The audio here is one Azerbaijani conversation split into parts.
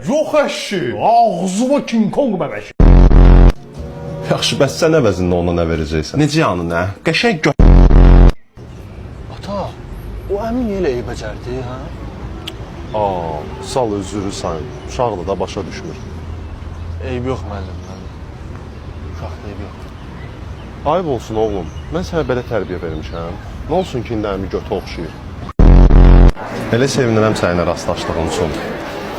Yox əşi, ağzıma King Kong bəbəşi. Yaxşı, bəs sən əvəzində ona nə verəcəksən? Necə yanı nə? Qəşəng gö... Ata, o əmin elə eybəcərdi, hə? Aa, sal özürü sayın. Uşaqlı da başa düşmür. Eyb yox müəllim, uşaqda eyb yox. Ayıb olsun oğlum, mən sənə belə tərbiyə vermişəm. Nə olsun ki, indi əmi götü oxşayır. Elə sevinirəm səninlə rastlaşdığın üçün.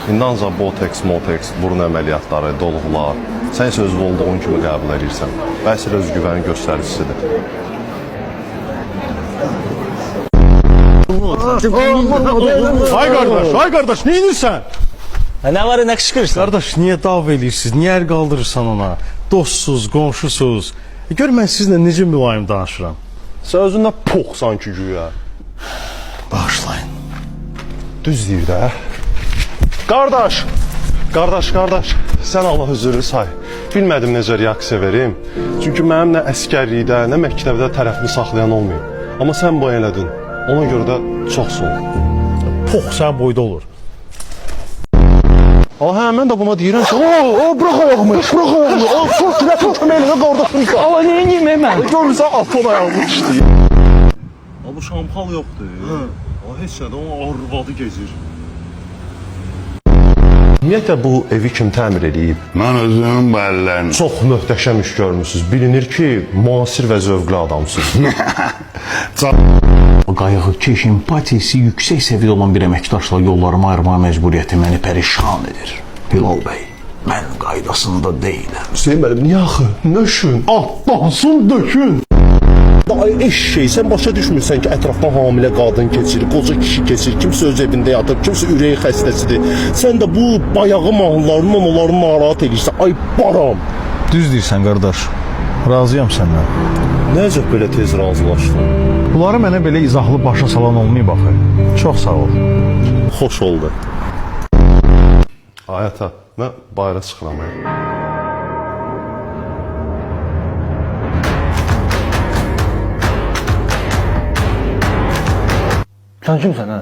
İndi ancaq botoks, motoks, burun əməliyyatları, dolğular. Sən isə özü olduğun kimi qəbul edirsən. Bəlkə də özgüvənin göstəricisidir. Ay qardaş, nə edirsən? Nə var, nə qışqırırsan? Qardaş, niyə dav edirsiniz? Niyə əl qaldırırsan ona? Dostsuz, qonşusuz. Gör mən sizinlə necə mülayim danışıram. Sən özündə pox sanki güya. Bağışlayın. Düz deyir də. Qardaş, sən Allah özürü say. Bilmədim necə reaksiya verim. Çünki mənim nə əskərlikdə, nə məktəbdə tərəfimi saxlayan olmayıb. Amma sən bu elədin. Ona görə də çox sağ ol. Pox sən boyda olur. Hə, mən də buna deyirəm ki, bırax ayağımı. Tut, köməyinə qardaşım. Ama niyə yeməyəm mən? Görürsən, atın ayağımı işləyir. Bu şampal yoxdur. Heç nədə onun arvadı gezir. Ümumiyyətlə, bu evi kim təmir edib? Mən özümün bu əllərini... Çox möhtəşəm iş görmüsünüz. Bilinir ki, müasir və zövqlü adamsınız. Qayğıkeş empatiyası yüksək səviyyədə olan bir əməkdaşla yollarımı ayırmağa məcburiyyəti məni pərişan edir. Hilal bəy, mən qaydasında deyiləm. Hüseyin müəllim, niyə axı? Nöşün, atlansın, dökün. Eşşey, sən başa düşmürsən ki, ətrafdan hamilə qadın keçir, qoca kişi keçir, kimsə öz evində yatır, kimsə ürək xəstəsidir. Sən də bu bayağı mahnılarla onları narahat edirsən. Ay baram. Düz deyirsən qardaş. Razıyam səndən. Necə belə tez razılaşdın? Bunları mənə belə izahlı başa salan olmayıb axı. Çox sağ ol. Xoş oldu. Ay ata, mən bayıra çıxıram. Sən kimsən, hə?